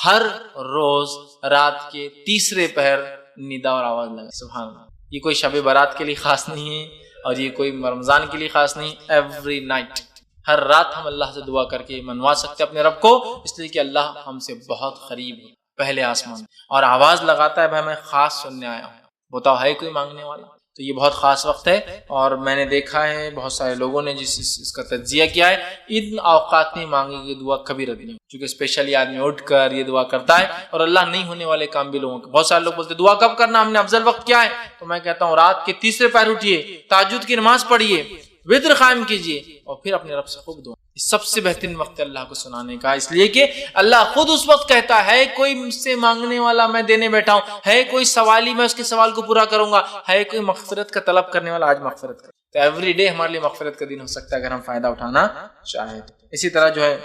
ہر روز رات کے تیسرے پہر ندا اور آواز لگائی. سبحان اللہ. یہ کوئی شب برات کے لیے خاص نہیں ہے اور یہ کوئی رمضان کے لیے خاص نہیں. ایوری نائٹ، ہر رات ہم اللہ سے دعا کر کے منوا سکتے ہیں اپنے رب کو، اس لیے کہ اللہ ہم سے بہت قریب ہے پہلے آسمان اور آواز لگاتا ہے بھائی میں خاص سننے آیا ہوں، بتاؤ ہے کوئی مانگنے والا؟ تو یہ بہت خاص وقت ہے اور میں نے دیکھا ہے بہت سارے لوگوں نے جس اس کا تجزیہ کیا ہے، ان اوقات میں مانگی گئی دعا کبھی رد نہیں، کیونکہ اسپیشلی آدمی اٹھ کر یہ دعا کرتا ہے اور اللہ نہیں ہونے والے کام بھی لوگوں کے. بہت سارے لوگ بولتے دعا کب کرنا، ہم نے افضل وقت کیا ہے؟ تو میں کہتا ہوں رات کے تیسرے پہر اٹھیے، تہجد کی نماز پڑھیے، وتر قائم کیجیے اور پھر اپنے رب سے خوب دعا. سب سے بہترین وقت ہے اللہ کو سنانے کا، اس لیے کہ اللہ خود اس وقت کہتا ہے کوئی مجھ سے مانگنے والا میں دینے بیٹھا ہوں، ہے کوئی سوالی میں اس کے سوال کو پورا کروں گا، ہے کوئی مغفرت کا طلب کرنے والا آج مغفرت کر. تو ایوری ڈے ہمارے لیے مغفرت کا دن ہو سکتا ہے اگر ہم فائدہ اٹھانا چاہیں. اسی طرح جو ہے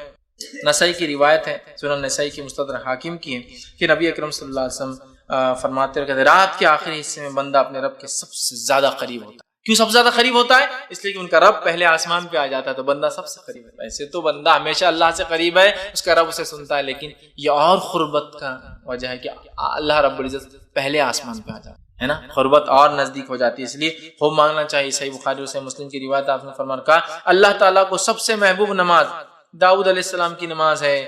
نسائی کی روایت ہے، سنن نسائی کی مستدرک حاکم کی ہے کہ نبی اکرم صلی اللہ علیہ وسلم فرماتے ہیں رات کے آخری حصے میں بندہ اپنے رب کے سب سے زیادہ قریب ہوتا ہے. کیوں سب سے زیادہ قریب ہوتا ہے؟ اس لیے کہ ان کا رب پہلے آسمان پہ آ جاتا ہے تو بندہ سب سے قریب ہے. ویسے تو بندہ ہمیشہ اللہ سے قریب ہے، اس کا رب اسے سنتا ہے، لیکن یہ اور قربت کا وجہ ہے کہ اللہ رب العزت پہلے آسمان پہ آ جاتا ہے نا، قربت اور نزدیک ہو جاتی ہے. اس لیے خوب مانگنا چاہیے. صحیح بخاری اور صحیح مسلم کی روایت آپ نے فرمان کہا اللہ تعالیٰ کو سب سے محبوب نماز داؤد علیہ السلام کی نماز ہے.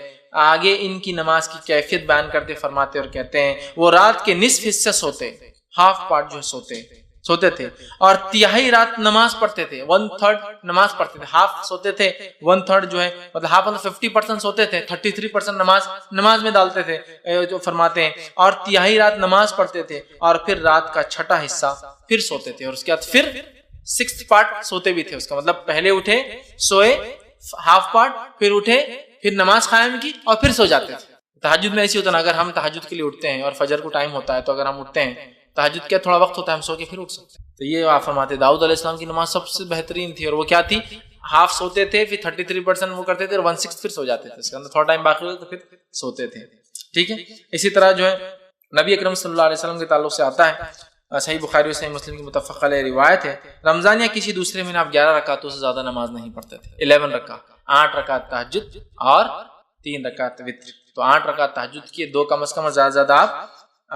آگے ان کی نماز کی کیفیت بیان کرتے فرماتے اور کہتے ہیں وہ رات کے نصف حصے سوتے، ہاف پارٹ جو ہے سوتے تھے اور تہائی رات نماز پڑھتے تھے، 1/3 نماز پڑھتے تھے، ہاف سوتے تھے، 1/3 جو ہے مطلب ہاف مطلب 50% سوتے تھے، 33% نماز میں ڈالتے تھے جو فرماتے ہیں، اور تہائی رات نماز پڑھتے تھے اور پھر رات کا چھٹا حصہ پھر سوتے تھے اور اس کے بعد پھر 6th پارٹ سوتے بھی تھے. اس کا مطلب پہلے اٹھے سوئے ہاف پارٹ، پھر اٹھے پھر نماز قائم کی اور پھر سو جاتے تھے. تہجد میں ایسی ہوتا ہے نا، اگر ہم تہجد کے لیے اٹھتے ہیں اور فجر کو ٹائم ہوتا ہے تو اگر ہم اٹھتے ہیں تہجد کیا تھوڑا وقت ہوتا ہے ہم سو کے پھر اٹھ سکتے ہیں. تو یہ آپ فرماتے داؤد علیہ السلام کی نماز سب سے بہترین تھی اور وہ کیا تھی؟ ہاف سوتے تھے، پھر 33% وہ کرتے تھے اور 1/6 پھر سو جاتے تھے. اس کے اندر تھوڑا ٹائم باقی ہوتا تو پھر سوتے تھے. ٹھیک ہے. اسی طرح جو ہے نبی اکرم صلی اللہ علیہ وسلم کے تعلق سے آتا ہے، صحیح بخاری اور صحیح مسلم کی متفق علیہ روایت ہے، رمضان یا کسی دوسرے مہینے آپ 11 رکعتوں سے زیادہ نماز نہیں پڑھتے تھے. 11 رکعت، 8 رکعت تہجد اور 3 رکعت وتر. تو 8 رکعت تہجد کی 2 کم از کم اور زیادہ زیادہ آپ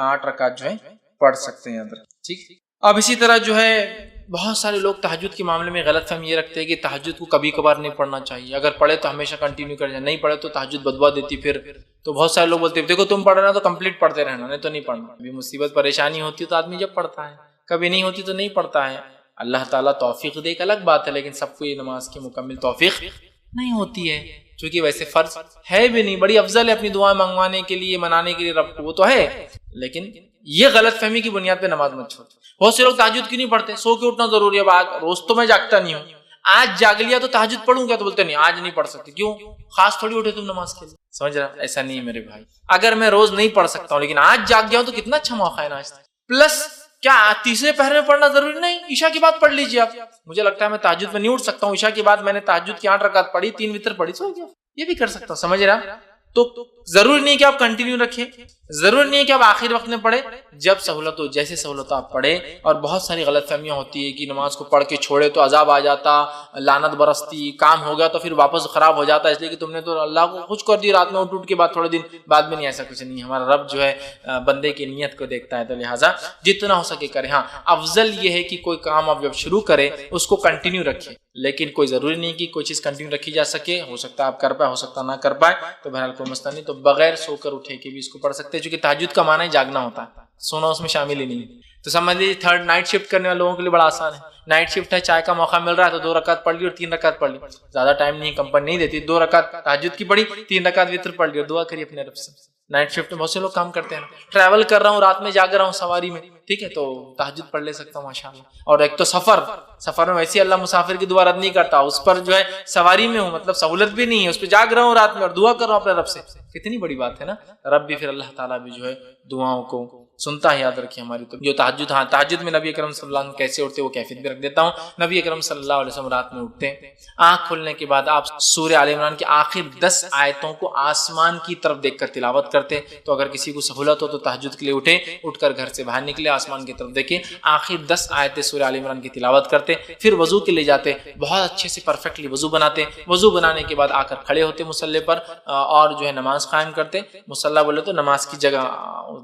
8 رکعت جو ہے پڑھ سکتے ہیں اندر. ٹھیک. اب اسی طرح جو ہے بہت سارے لوگ تہجد کے معاملے میں غلط فہمی یہ رکھتے ہیں کہ تہجد کو کبھی کبھار نہیں پڑھنا چاہیے، اگر پڑھے تو ہمیشہ کنٹینیو کر جائے، نہیں پڑھے تو تہجد بدوا دیتی. پھر تو بہت سارے لوگ بولتے ہیں دیکھو تم پڑھ رہے ہو تو کمپلیٹ پڑھتے رہنا، نہیں تو نہیں پڑھنا. ابھی مصیبت پریشانی ہوتی ہے تو آدمی جب پڑھتا ہے، کبھی نہیں ہوتی تو نہیں پڑھتا ہے. اللہ تعالیٰ توفیق دے ایک الگ بات ہے، لیکن سب کو یہ نماز کی مکمل توفیق نہیں ہوتی ہے، چونکہ ویسے فرض ہے بھی نہیں. بڑی افضل ہے اپنی دعائیں منگوانے کے لیے، منانے کے لیے رب کو، وہ تو ہے، لیکن یہ غلط فہمی کی بنیاد پہ نماز مت چھوڑ. بہت سے لوگ تہجد کیوں نہیں پڑھتے؟ سو کے اٹھنا ضروری ہے. روز تو میں جاگتا نہیں ہوں، آج جاگ لیا تو تہجد پڑھوں گا، تو بولتے نہیں آج نہیں پڑھ سکتے. کیوں؟ خاص تھوڑی اٹھے تم نماز کے لیے. سمجھ رہا؟ ایسا نہیں ہے میرے بھائی. اگر میں روز نہیں پڑھ سکتا ہوں لیکن آج جاگ گیا ہوں تو کتنا اچھا موقع ہے نا. پلس کیا تیسرے پہر میں پڑھنا ضروری نہیں؟ عشاء کی بات پڑھ لیجیے آپ. مجھے لگتا ہے میں تہجد میں نہیں اٹھ سکتا ہوں، عشاء کی بعد میں نے تہجد کی 8 رکعت پڑھی، 3 وتر پڑھی، سو گیا. یہ بھی کر سکتا ہوں. سمجھ رہا؟ تو ضروری نہیں کہ آپ کنٹینیو رکھیں، ضروری نہیں ہے کہ آپ آخر وقت میں پڑھیں، جب سہولت ہو جیسے سہولت آپ پڑھیں. اور بہت ساری غلط فہمیاں ہوتی ہے کہ نماز کو پڑھ کے چھوڑے تو عذاب آ جاتا، لعنت برستی، کام ہو گیا تو پھر واپس خراب ہو جاتا اس لیے کہ تم نے تو اللہ کو خوش کر دی رات میں اٹھ کے بعد تھوڑے دن بعد میں. نہیں، ایسا کچھ نہیں. ہمارا رب جو ہے بندے کی نیت کو دیکھتا ہے، تو لہٰذا جتنا ہو سکے کریں. ہاں، افضل یہ ہے کہ کوئی کام آپ جب شروع کریں اس کو کنٹینیو رکھیں، لیکن کوئی ضروری نہیں کہ کوئی چیز کنٹینیو رکھی جا سکے. ہو سکتا ہے آپ کر پائے، ہو سکتا نہ کر پائے، تو بہرحال کوئی مسئلہ نہیں. تو بغیر سو کر اٹھے کے بھی اس کو پڑھ سکتے ہیں، چونکہ تہجد کا معنی جاگنا ہوتا ہے، سونا اس میں شامل ہی نہیں. تو سمجھ لیجیے تھرڈ نائٹ شفٹ کرنے والے لوگوں کے لیے بڑا آسان ہے. نائٹ شفٹ ہے، چائے کا موقع مل رہا ہے تو 2 رکعت پڑھ لی اور 3 رکعت پڑھ لی. زیادہ ٹائم نہیں، کمپنی نہیں دیتی، 2 رکعت تہجد کی پڑھی، 3 رکعت وتر پڑھ لی اور دعا کری اپنے رب سے. نائٹ شفٹ میں بہت سے لوگ کام کرتے ہیں، ٹریول کر رہا ہوں، رات میں جاگ رہا ہوں سواری میں، ٹھیک ہے، تو تہجد پڑھ لے سکتا ہوں ماشاءاللہ. اور ایک تو سفر میں ویسے اللہ مسافر کی دعا رد نہیں کرتا، اس پر جو ہے سواری میں ہوں، مطلب سہولت بھی نہیں ہے، اس پہ جاگ رہا ہوں رات میں اور دعا کر رہا ہوں اپنے رب سے. کتنی بڑی بات ہے نا. رب بھی پھر اللہ تعالیٰ بھی جو ہے دعاؤں کو سنتا ہے. یاد رکھیے ہماری تو جو تہجد، ہاں تہجد میں نبی اکرم صلی اللہ علیہ وسلم کیسے اٹھتے وہ کیفیت بھی رکھ دیتا ہوں. نبی اکرم صلی اللہ علیہ وسلم رات میں اٹھتے ہیں، آنکھ کھلنے کے بعد آپ سورہ آل عمران کی آخر 10 آیتوں کو آسمان کی طرف دیکھ کر تلاوت کرتے. تو اگر کسی کو سہولت ہو تو تہجد کے لیے اٹھے، اٹھ کر گھر سے باہر نکلے، آسمان کی طرف دیکھیں، آخر 10 آیتیں سورہ آل عمران کی تلاوت کرتے، پھر وضو کے لیے جاتے، بہت اچھے سے پرفیکٹلی وضو بناتے. وضو بنانے کے بعد آ کر کھڑے ہوتے مصلی پر اور جو ہے نماز قائم کرتے. مصلی بولے تو نماز کی جگہ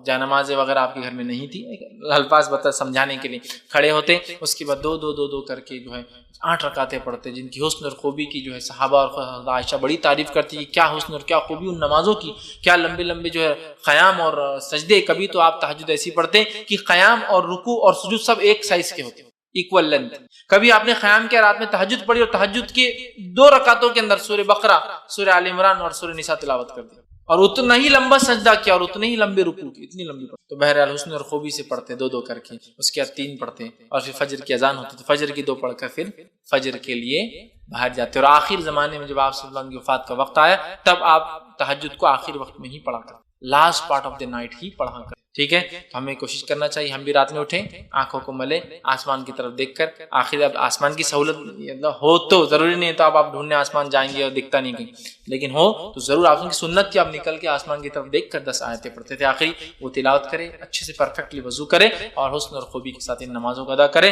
جا نماز وغیرہ آپ کے گھر میں نہیں تھی، الفاظ بتا سمجھانے کے لیے کھڑے ہوتے. اس کے بعد 2 کر کے جو ہے 8 رکعتیں پڑھتے، جن کی حسن اور خوبی کی جو ہے صحابہ اور عائشہ بڑی تعریف کرتی ہے. کیا حسن اور کیا خوبی ان نمازوں کی، کیا لمبے لمبے جو ہے قیام اور سجدے. کبھی تو آپ تہجد ایسی پڑھتے کہ قیام اور رکوع اور سجود سب ایک سائز کے ہوتے، ایکول لینتھ. کبھی آپ نے قیام کیا، رات میں تہجد پڑھی اور تہجد کے 2 رکعتوں کے اندر سورہ بقرہ، سورہ آل عمران اور سورہ نساء تلاوت کر دی، اور اتنا ہی لمبا سجدہ کیا اور اتنے ہی لمبے رکوع کی، اتنی لمبی. تو بہرحال حسن اور خوبی سے پڑھتے 2 کر کے. اس کے بعد 3 پڑھتے اور پھر فجر کی اذان ہوتی تو فجر کی 2 پڑھ کر پھر فجر کے لیے باہر جاتے. اور آخر زمانے میں جب آپ صلی اللہ علیہ وسلم کی وفات کا وقت آیا تب آپ تہجد کو آخر وقت میں ہی پڑھا کر، last part of the night ہی پڑھا کر. ٹھیک ہے، تو ہمیں کوشش کرنا چاہیے ہم بھی رات میں اٹھیں، آنکھوں کو ملے، آسمان کی طرف دیکھ کر. آخر اب آسمان کی سہولت ہو تو ضروری نہیں ہے تو آپ ڈھونڈنے آسمان جائیں گے اور دکھتا نہیں کہیں، لیکن ہو تو ضرور آپ کی سنت کی آپ نکل کے آسمان کی طرف دیکھ کر 10 آیتیں پڑھتے تھے. آخری وہ تلاوت کرے، اچھے سے پرفیکٹلی وضو کرے اور حسن اور خوبی کے ساتھ ان نمازوں کو ادا کرے.